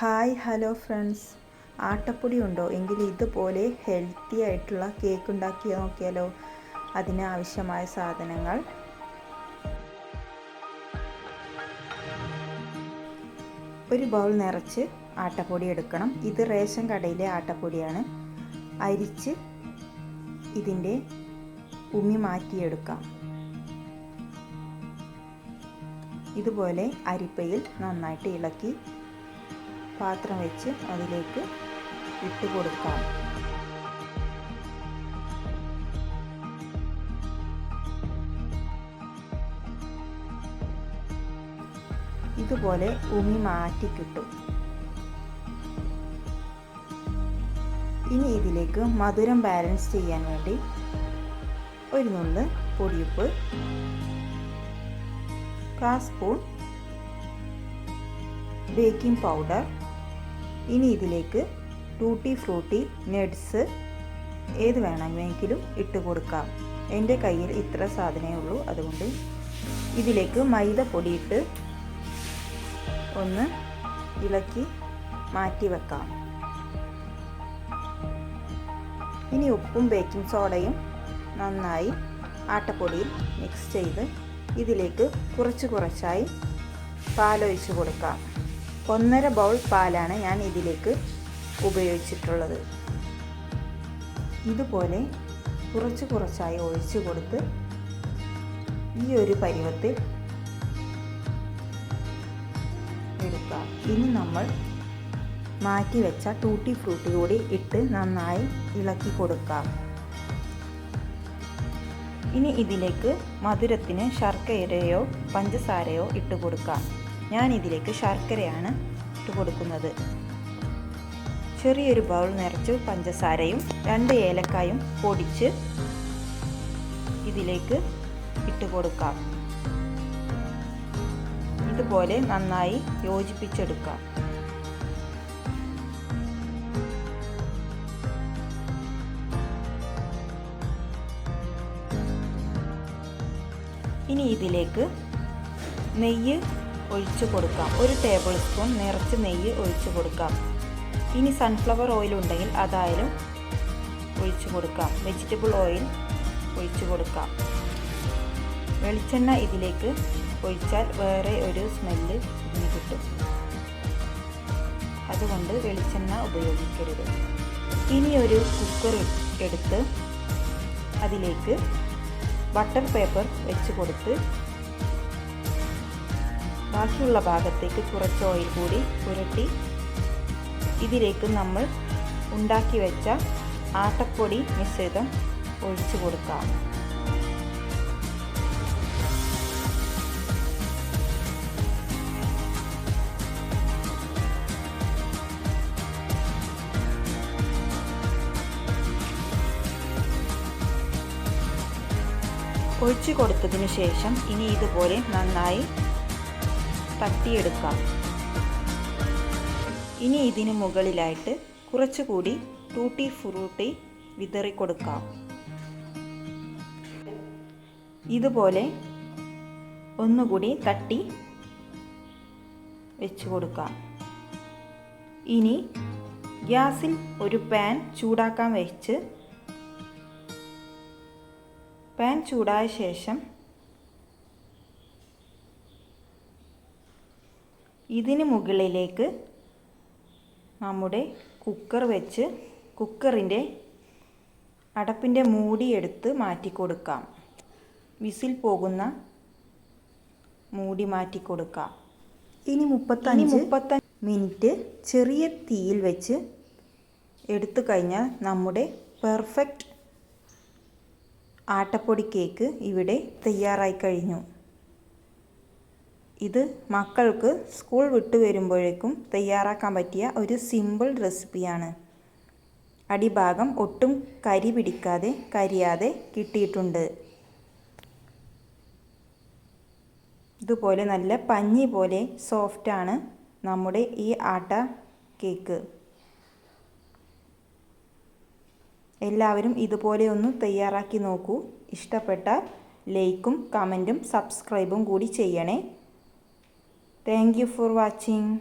Hi hello friends, ആട്ടപ്പൊടി ഉണ്ടോ എങ്കിൽ ഇതുപോലെ ഹെൽത്തി ആയിട്ടുള്ള കേക്ക് ഉണ്ടാക്കി നോക്കിയാലോ. അതിന് ആവശ്യമായ സാധനങ്ങൾ: ഒരു ബൗൾ നിറച്ച് ആട്ടപ്പൊടി എടുക്കണം. ഇത് റേഷൻ കടയിലെ ആട്ടപ്പൊടിയാണ്. അരിച്ച് ഇതിൻ്റെ ഉമി മാറ്റിയെടുക്കാം. ഇതുപോലെ അരിപ്പയിൽ നന്നായിട്ട് ഇളക്കി പാത്രം വെച്ച് അതിലേക്ക് ഇട്ട് കൊടുക്കാം. ഇതുപോലെ ഉമി മാറ്റി കിട്ടും. ഇനി ഇതിലേക്ക് മധുരം ബാലൻസ് ചെയ്യാൻ വേണ്ടി ഒരു നുള്ള് പൊടിയുപ്പ്, 1/4 സ്പൂൺ ബേക്കിംഗ് പൗഡർ. ഇനി ഇതിലേക്ക് ടൂട്ടി ഫ്രൂട്ടി, നട്ട്സ് ഏത് വേണമെങ്കിലും ഇട്ട് കൊടുക്കാം. എൻ്റെ കയ്യിൽ ഇത്ര സാധനമേ ഉള്ളൂ, അതുകൊണ്ട് ഇതിലേക്ക് മൈദപ്പൊടി ഇട്ട് ഒന്ന് ഇളക്കി മാറ്റി വെക്കാം. ഇനി ഉപ്പും ബേക്കിംഗ് സോഡയും നന്നായി ആട്ടപ്പൊടിയിൽ മിക്സ് ചെയ്ത് ഇതിലേക്ക് കുറച്ചായി പാലൊഴിച്ച് കൊടുക്കാം. 1.5 ബൗൾ പാലാണ് ഞാൻ ഇതിലേക്ക് ഉപയോഗിച്ചിട്ടുള്ളത്. ഇതുപോലെ കുറച്ചായി ഒഴിച്ച് കൊടുത്ത് ഈ ഒരു പരുവത്തിൽ എടുക്കാം. ഇനി നമ്മൾ മാറ്റി വെച്ച ടൂട്ടി ഫ്രൂട്ടി കൂടി ഇട്ട് നന്നായി ഇളക്കി കൊടുക്കാം. ഇനി ഇതിലേക്ക് മധുരത്തിന് ശർക്കരയോ പഞ്ചസാരയോ ഇട്ട് കൊടുക്കാം. ഞാൻ ഇതിലേക്ക് ശർക്കരയാണ് ഇട്ട് കൊടുക്കുന്നത്. ചെറിയൊരു ബൗൾ നിറച്ച് പഞ്ചസാരയും 2 ഏലക്കായും പൊടിച്ച് ഇതിലേക്ക് ഇട്ട് കൊടുക്കാം. ഇതുപോലെ നന്നായി യോജിപ്പിച്ചെടുക്കാം. ഇനി ഇതിലേക്ക് നെയ്യ് ഒഴിച്ചു കൊടുക്കാം. 1 ടേബിൾ സ്പൂൺ നിറച്ച് നെയ്യ് ഒഴിച്ചു കൊടുക്കാം. ഇനി സൺഫ്ലവർ ഓയിൽ ഉണ്ടെങ്കിൽ അതായാലും ഒഴിച്ചു കൊടുക്കാം. വെജിറ്റബിൾ ഓയിൽ ഒഴിച്ചു കൊടുക്കാം. വെളിച്ചെണ്ണ ഇതിലേക്ക് ഒഴിച്ചാൽ വേറെ ഒരു സ്മെല്ല് ഇതിന് കിട്ടും. അതുകൊണ്ട് വെളിച്ചെണ്ണ ഉപയോഗിക്കരുത്. ഇനി ഒരു കുക്കർ എടുത്ത് അതിലേക്ക് ബട്ടർ പേപ്പർ വെച്ച് കൊടുത്ത് ബാക്കിയുള്ള ഭാഗത്തേക്ക് കുറച്ച് ഓയിൽ കൂടി പുരട്ടി ഇതിലേക്ക് നമ്മൾ ഉണ്ടാക്കി വെച്ച ആട്ടപ്പൊടി മിശ്രിതം ഒഴിച്ചു കൊടുക്കാം. ഒഴിച്ചു കൊടുത്തതിന് ശേഷം ഇനി ഇതുപോലെ നന്നായി തട്ടിയെടുക്കാം. ഇനി ഇതിന് മുകളിലായിട്ട് കുറച്ചുകൂടി ടൂട്ടി ഫ്രൂട്ടി വിതറി കൊടുക്കാം. ഇതുപോലെ ഒന്നുകൂടി തട്ടി വെച്ച് കൊടുക്കാം. ഇനി ഗ്യാസിൽ ഒരു പാൻ ചൂടാക്കാൻ വെച്ച് പാൻ ചൂടായ ശേഷം ഇതിന് മുകളിലേക്ക് നമ്മുടെ കുക്കർ വെച്ച് കുക്കറിൻ്റെ അടപ്പിൻ്റെ മൂടി എടുത്ത് മാറ്റി കൊടുക്കാം. വിസിൽ പോകുന്ന മൂടി മാറ്റി കൊടുക്കാം. ഇനി 35 മിനിറ്റ് ചെറിയ തീയിൽ വെച്ച് എടുത്തു കഴിഞ്ഞാൽ നമ്മുടെ പെർഫെക്റ്റ് ആട്ടപ്പൊടി കേക്ക് ഇവിടെ തയ്യാറായി കഴിഞ്ഞു. ഇത് മക്കൾക്ക് സ്കൂൾ വിട്ട് വരുമ്പോഴേക്കും തയ്യാറാക്കാൻ പറ്റിയ ഒരു സിമ്പിൾ റെസിപ്പിയാണ്. അടിഭാഗം ഒട്ടും കരി പിടിക്കാതെ കരിയാതെ കിട്ടിയിട്ടുണ്ട്. ഇതുപോലെ നല്ല പഞ്ഞി പോലെ സോഫ്റ്റാണ് നമ്മുടെ ഈ ആട്ട കേക്ക്. എല്ലാവരും ഇതുപോലെ ഒന്ന് തയ്യാറാക്കി നോക്കൂ. ഇഷ്ടപ്പെട്ടാൽ ലൈക്കും കമൻറ്റും സബ്സ്ക്രൈബും കൂടി ചെയ്യണേ. Thank you for watching.